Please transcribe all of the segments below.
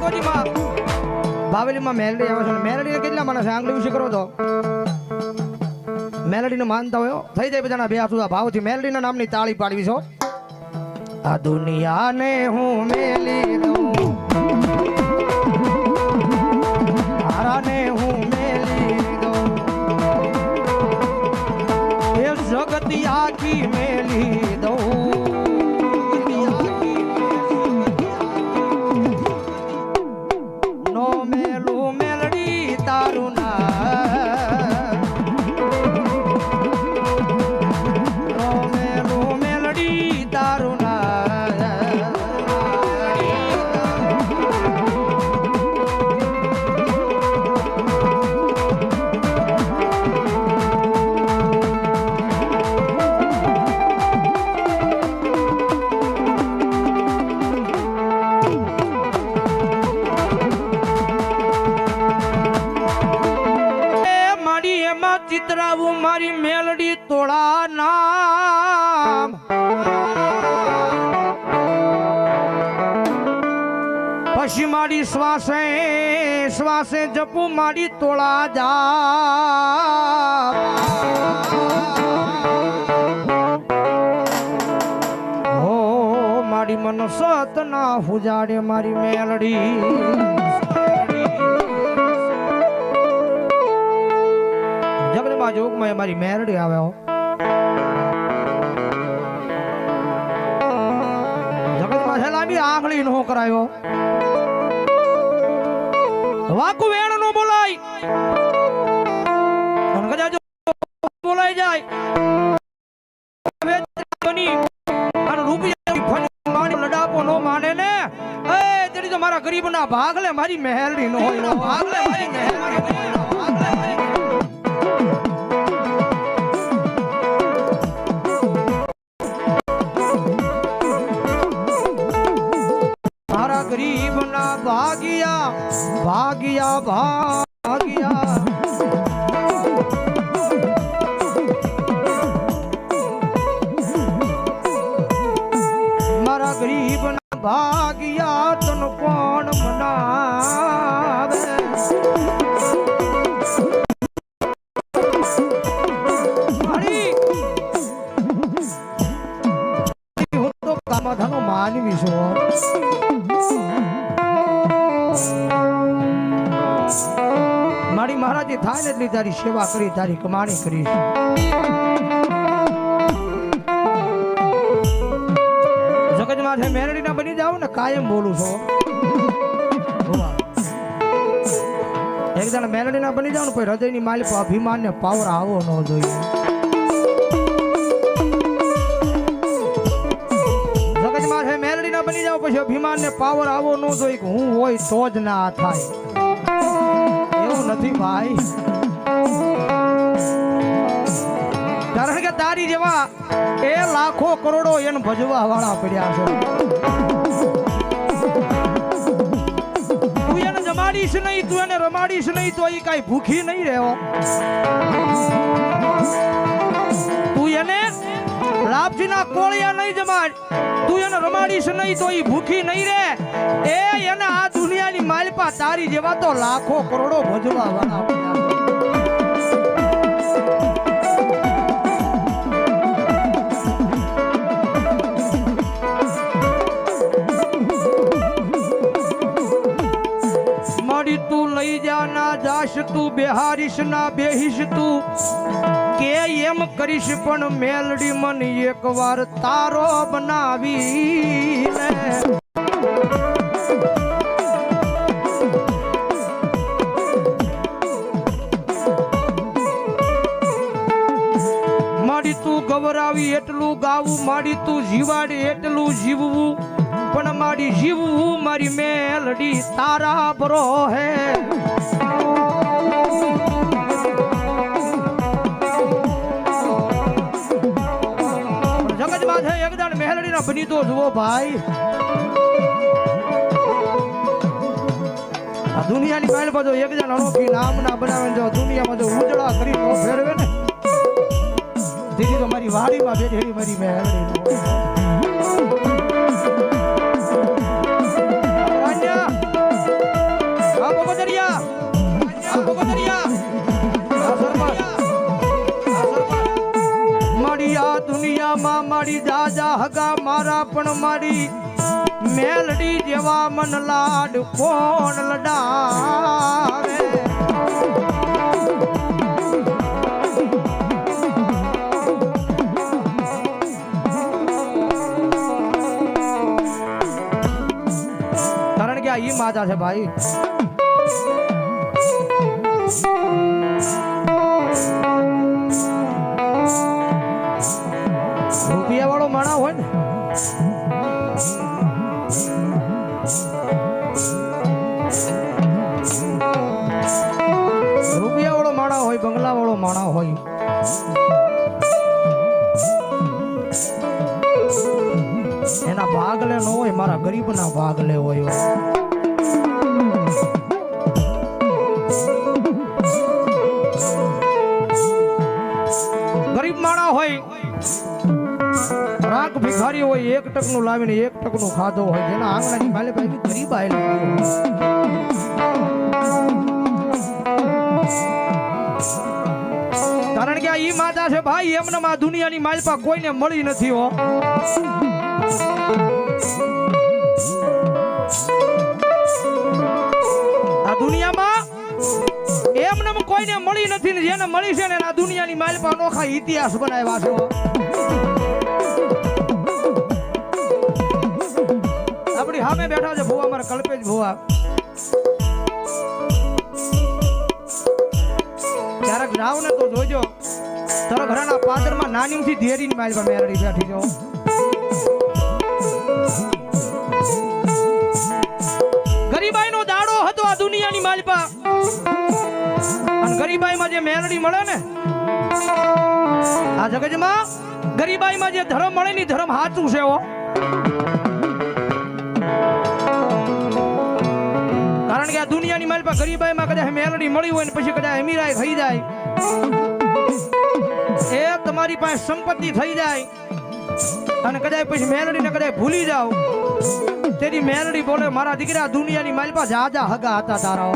કોજી માં બાવેલી માં મેલડી આવે છે મેલડી કેટલા માણસ આંગળી વિશે કરો તો મેલડી ને માનતા હોય થઈ જાય બધાના બે હાથ ભાવથી મેલડી ના નામની તાળી પાડવી છો આ દુનિયાને હું મેલી દઉં તારાને હું મેલી દઉં એ જગતી આખી મેલી દઉં નો મેલું મેલડી તારું ચિતરાવું મારી મેલડી તોળા નામ પછી મારી શ્વાસે શ્વાસે જપું મારી તોળા જા હો મારી મન સત ના હુજાડે મારી મેલડી જોગ માં મારી મેરડી આવે જગત માં સલામી આંગળી નો કરાયો વાકુ વેણ નો બોલાય પણ કદાચ બોલાઈ જાય અને રૂપિયા મારી લડાપો નો માને ને એ તેરી તો મારા ગરીબ ના ભાગલે મારી મેરડી નો હોય ભાગલે મારી મેરડી गरीब ना भागिया भागिया भागिया मारा गरीब ना भागिया तन कौन मनावे तो काम धनो मानवी छो मारी महाराजी थाय ने तारी सेवा करी तारी कमाणी करी जगत माथे मेरडी ना बनी जाओ ने कायम बोलू छो एक दिन मेरडी ना बनी जाओ ने कोई हृदय नी मालिक अभिमान ने पावर आवो न जोईए जगत माथे मेरडी ना बनी जाओ પછી અભિમાન ને પાવર આવો ન જોઈ કે હું હોય તો જ ના થાય નથી ભાઈ કારણ કે તારી જેવા એ લાખો કરોડો એને ભજવા વાળા પડ્યા છે તું એને જમાડીશ નહીં તું એને રમાડીશ નહીં તો એ કઈ ભૂખી નહીં રહેવો તું એને લાભજી ના કોળિયા નહીં જમાડ તું એને રમાડીશ નહીં તો એ ભૂખી નહીં રહે એ એને આ દુનિયાની માલપા તારી જેવા તો લાખો કરોડો ભજવા વાળા મારી તું લઈ જા ના જાશ તું બેહારીશ ના બેહીશ તું કે એમ કરીશ પણ મેલડી મન એક વાર તારો બનાવી લે મારી તું ગવરાવી એટલું ગાવું મારી તું જીવાડી એટલું જીવવું પણ મારી જીવવું મારી મેલડી તારા બરો હે જગત માથે એકદમ મેલડી ના બની તો જુઓ ભાઈ આ દુનિયાની માલ બધો એકદમ અનોખી નામ ના બનાવે જો દુનિયામાં જો ઉજળા કરી નો ફેરવે ને દીદી તો મારી વાડીમાં બેઠેલી મારી મેલડી મારી આ દુનિયામાં મારી જાજા હગા મારા પણ મારી મેલડી જેવા મન લાડ કોણ લડાવે કારણ કે આ ઈ માતા છે ભાઈ રૂપિયા વાળો માણા હોય ને રૂપિયા વાળો માણા હોય બંગલા વાળો માણા હોય એના ભાગલે ન હોય મારા ગરીબના ભાગલે હોય ગરીબ માણા હોય રાખ ભિખારી હોય એક ટકનું લાવીને એક ટકનું ખાધો હોય જેના આંગણાની માલે ભાઈ ગરીબ આયેલા કારણ કે આ ઈ માતા છે ભાઈ એમને આ દુનિયાની માલપા કોઈને મળી નથી હો આ દુનિયામાં એમને કોઈને મળી નથી ને જેને મળી છે ને આ દુનિયાની માલપા અનોખા ઇતિહાસ બનાવ્યા છે આપણી સામે બેઠા છે ભુવા મારા કલ્પેશ ભુવા ક્યારેક જાવ ને તો જોજો તારા ઘરના પાદરમાં નાનીમથી ધેરીની માલપા મેરડી બેઠી છે ગરીબાઈનો દાડો હતો આ દુનિયાની માલપા અને ગરીબાઈમાં જે મેલડી મળે ને આ જગતમાં ગરીબાઈમાં જે ધર્મ મળે ને ધર્મ સાચું છે કારણ કે આ દુનિયાની માલપા ગરીબાઈમાં કદાચ મેલડી મળી હોય ને પછી કદાચ અમીરાઈ થઈ જાય એ તમારી પાસે સંપત્તિ થઈ જાય અને કદાચ પછી મેલડીને કદાચ ભૂલી જાવ તેની મેલડી બોલે મારા દીકરા દુનિયાની માલપા જાજા હગા હતા તારા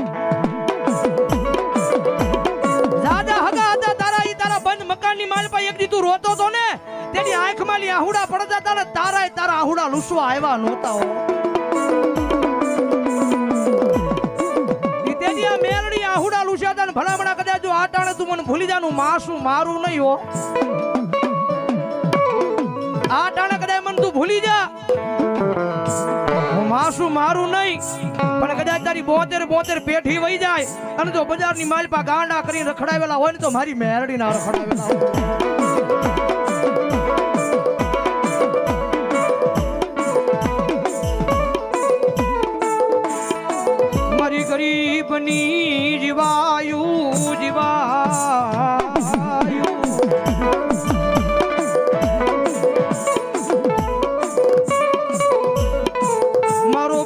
જાજા હગા હતા તારા ઈ તારા બંધ મકાનની માલપા એક દી તું રોતો તો ને તેની આંખમાં ની આહુડા પડતા હતા ને તારા આહુડા લૂસવા આવ્યા નહોતા હો તેની આ મેલડી આહુડા લૂસ્યા હતા ને ભલામણા કદાચ જો આટાણે તું મને ભૂલી જાનું માસું મારું નહીં હો આટાણે કદાચ મને તું ભૂલી જા માસું મારું નહીં પણ કદાચ તારી 72 પેઠી વહી જાય અને જો બજારની માલપા ગાંડા કરીને રખડાવેલા હોય ને તો મારી મેરડી ના રખડાવેલા મારી ગરીબની જીવાયું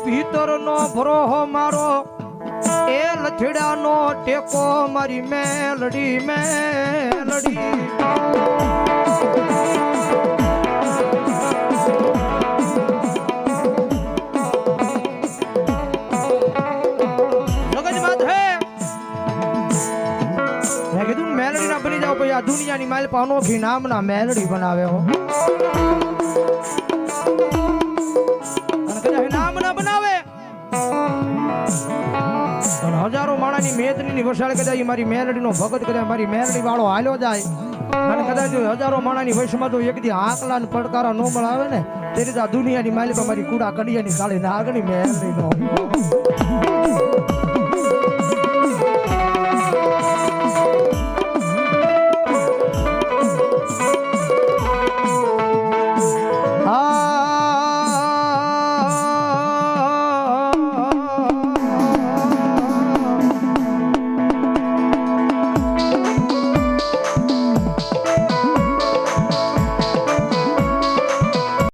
ભીતરનો ભરોહો મારો એ લથડાનો ટેકો મારી મેલડી મેં કીધું મેલડી ના બની જાવ પછી આ દુનિયાની માલપા અનોખી નામના મેલડી બનાવે હો બનાવે હજારો માણાની મેદની વસાળ કદાચ મારી મેલડીનો ભગત કદાચ મારી મેલડી વાળો હાલ્યો જાય અને કદાચ હજારો માણાની વશમાં તો એક દી આંકલા ને પડકારા નો મળાવે ને તે રીતે આ દુનિયાની માલિકા મારી કુડા કડિયાની કાળી નાગની મેલડી નો